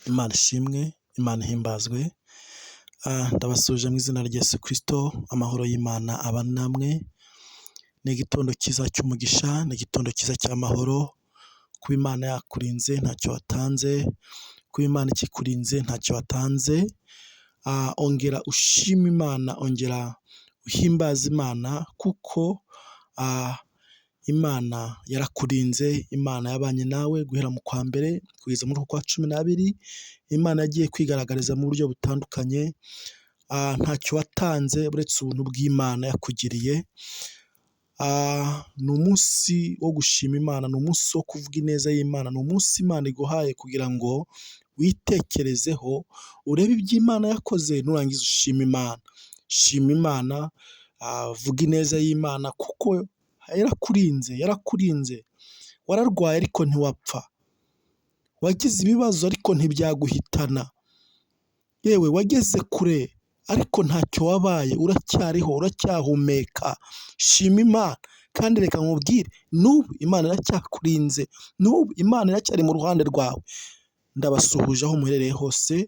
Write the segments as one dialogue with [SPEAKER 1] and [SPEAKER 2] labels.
[SPEAKER 1] Imana ishimwe, Imana ihimbazwe. Ndabasuje mu izina rya Yesu Kristo, amahoro y'Imana abane namwe. Ni igitondo cyiza cy'umugisha, ni igitondo cyiza cy'amahoro. Kuba Imana yakurinze ntacyo watanze, kuba Imana ikikurinze ntacyo watanze. Ongera ushima Imana, ongera uhimbaze Imana kuko Imana yarakurinze, Imana yabanye nawe guhera mu kwa mbere kugeza muri uku kwa 12. Imana yagiye kwigaragariza mu buryo butandukanye. Ntacyo watanze uretse ubuntu bw'Imana yakugiriye. Ni umunsi wo gushima Imana, ni umunsi wo kuvuga ineza y'Imana, ni umunsi Imana iguhaye kugira ngo witekerezeho, urebe ibyo Imana yakoze, nurangiza ushima Imana. Shima Imana, vuga ineza y'Imana kuko yarakurinze. Wararwaye ariko ntiwapfa. Wagize ibibazo ariko ntibyaguhitana. Yewe wageze kure ariko ntacyo wabaye, uracyariho, uracyahumeka. Shima Imana kandi reka nkubwire, n'ubu Imana iracyakurinze, n'ubu Imana iracyari mu ruhande rwawe. Ndabasuhuje aho muherereye hose,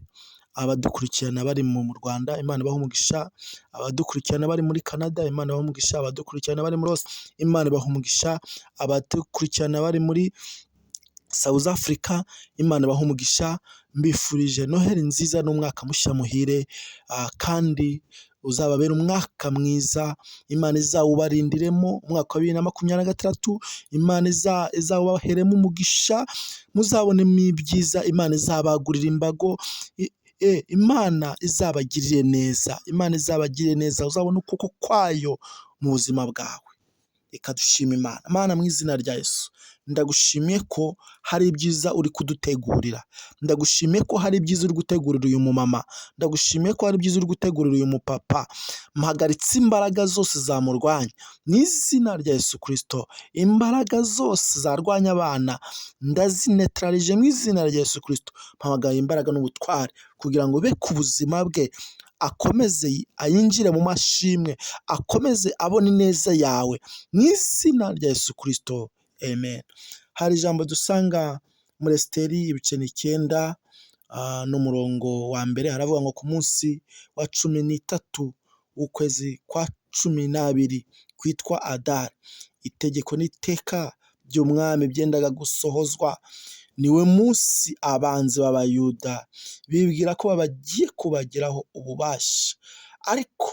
[SPEAKER 1] abadukurikirana bari mu Rwanda, Imana ibahe umugisha. Abadukurikirana bari muri Canada, Imana ibahe umugisha. Abadukurikirana bari muri Imana ibahe umugisha. Abadukurikirana bari muri South Africa, Imana ibahe umugisha. Mbifurije Noheli nziza n'umwaka mushya muhire, kandi uzababera umwaka mwiza. Imana izawubarindiremo umwaka wa 2026. Imana izawubaheremo umugisha, muzabonemo ibyiza. Imana izabagurira imbago. Imana izabagirire neza, Imana izabagirire neza. Uzabona ukuboko kwayo mu buzima bwawe. Reka dushime Imana. Mana, mu izina rya Yesu, ndagushimiye ko hari ibyiza uri kudutegurira. Ndagushimiye ko hari ibyiza uri gutegurira uyu mumama. Ndagushimiye ko hari ibyiza uri gutegurira uyu mupapa. Mpagaritse imbaraga zose zamurwanya mu izina rya Yesu Kristo. Imbaraga zose zarwanya abana ndazinetralije mu izina rya Yesu Kristo. Mpamagaye imbaraga n'ubutware kugira ngo be ku buzima bwe, akomeze ayinjire mu mashimwe, akomeze abone ineza yawe mu izina rya Yesu Kristo. Amen. Hari ijambo dusanga muri Esiteri ibice 9 n'umurongo wa mbere. Haravuga ngo ku munsi wa 13 w'ukwezi kwa 12 kwitwa Adari, itegeko n'iteka by'umwami byendaga gusohozwa. Niwe munsi abanzi b'Abayuda bibwira ko bagiye kubagiraho ububasha, ariko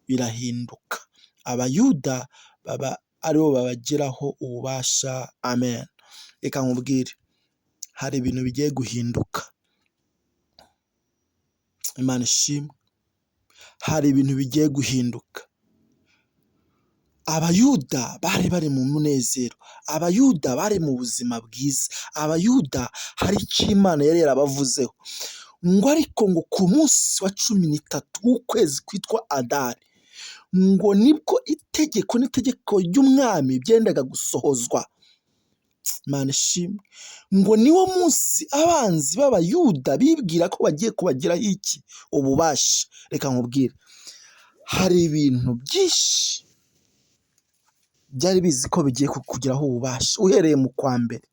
[SPEAKER 1] birahinduka. Abayuda baba aribo babagiraho ububasha. Amen. Reka nkubwire, hari ibintu bigiye guhinduka. Imana ishimwe. Hari ibintu bigiye guhinduka. Abayuda bari bari mu munezero, Abayuda bari mu buzima bwiza, Abayuda hari icyo Imana yari yarabavuzeho ngo, ariko ngo ku munsi wa 13 w'ukwezi kwitwa Adari, ngo nibwo itegeko n'itegeko ry'umwami byendaga gusohozwa. Imana ishimwe. Ngo niwo munsi abanzi b'Abayuda bibwira ko bagiye kubagiraho iki? Ububasha. Reka nkubwire, hari ibintu byinshi byari bizi ko bigiye kukugiraho ububasha uhereye mu kwa mbere.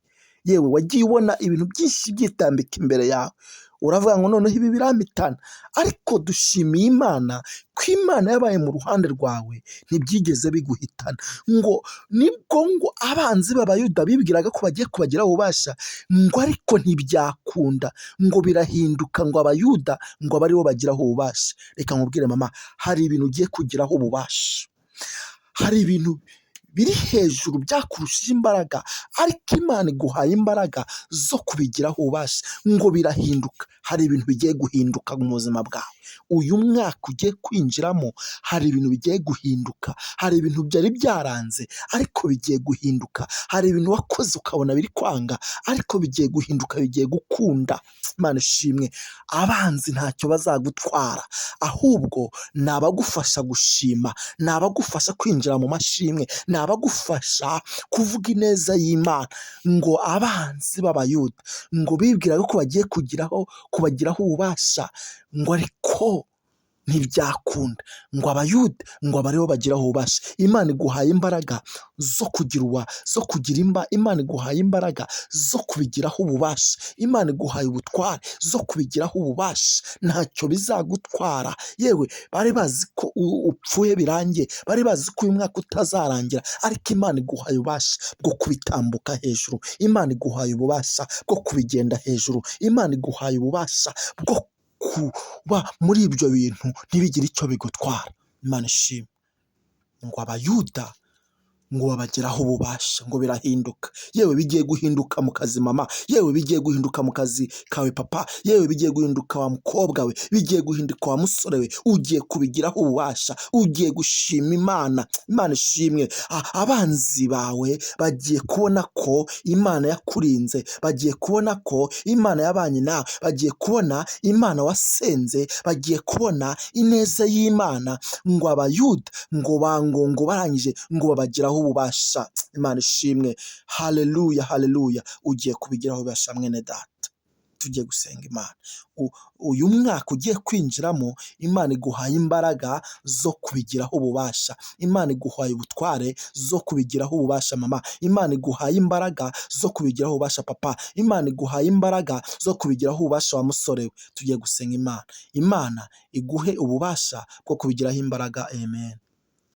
[SPEAKER 1] Yewe wagiye ubona ibintu byinshi byitambika imbere yawe, uravuga ngo noneho ibi biramitana. Ariko dushimiye Imana ko Imana yabaye mu ruhande rwawe, ntibyigeze biguhitana. Ngo nibwo ngo abanzi b'Abayuda bibwiraga ko bagiye kubagiraho ububasha, ngo ariko ntibyakunda, ngo birahinduka, ngo Abayuda ngo abe aribo bagiraho ububasha. Reka nkubwire mama, hari ibintu ugiye kugiraho ububasha. Hari ibintu biri hejuru byakurushije imbaraga, ariko Imana iguhaye imbaraga zo kubigiraho ububasha. Ngo birahinduka. Hari ibintu bigiye guhinduka mu buzima bwawe. Uyu mwaka ugiye kwinjiramo hari ibintu bigiye guhinduka. Hari ibintu byari byaranze ariko bigiye guhinduka. Hari ibintu wakoze ukabona biri kwanga ariko bigiye guhinduka, bigiye gukunda. Imana ishimwe. Abanzi ntacyo bazagutwara, ahubwo ni abagufasha gushima, ni abagufasha kwinjira mu mashimwe, ni abagufasha kuvuga ineza y'Imana. Ngo abanzi b'Abayuda ngo bibwiraga ko bagiye kubagiraho ububasha, ngo ariko ntibyakunda ngo abayuda ngo aba aribo bagiraho ububasha. Imana iguhaye imbaraga zo kugira Imana iguhaye imbaraga zo kubigiraho ububasha. Imana iguhaye ubutware zo kubigiraho ububasha. Ntacyo bizagutwara. Yewe bari bazi ko upfuye birangiye, bari bazi ko uyu mwaka utazarangira, ariko Imana iguhaye ububasha bwo kubitambuka hejuru. Imana iguhaye ububasha bwo kubigenda hejuru. Imana iguhaye ububasha bwo kuba muri ibyo bintu ntibigire icyo bigutwara. Imana ishimwe. Ngo abayuda ngo babageraho ububasha, ngo birahinduka. Yewe bigiye guhinduka mu kazi mama, yewe bigiye guhinduka mu kazi kawe papa, yewe bigiye guhinduka wa mukobwa we, bigiye guhinduka wa musore we, ugiye kubigiraho ububasha, ugiye gushima Imana. Imana ishimwe. Abanzi bawe bagiye kubona ko Imana yakurinze, bagiye kubona ko Imana yabanye nawe, bagiye kubona Imana wasenze, bagiye kubona ineza y'Imana. Ngo abayuda ngo barangije ngo babagiraho ububasha. Imana ishimwe. Haleluya, haleluya. Ugiye kubigiraho ububasha mwene data. Tugiye gusenga Imana. Uyu mwaka ugiye kwinjiramo, Imana iguhaye imbaraga zo kubigiraho ububasha. Imana iguhaye ubutware zo kubigiraho ububasha mama. Imana iguhaye imbaraga zo kubigiraho ububasha papa. Imana iguhaye imbaraga zo kubigiraho ububasha wa musore we. Tugiye gusenga Imana. Imana iguhe ububasha bwo kubigiraho imbaraga. Amen.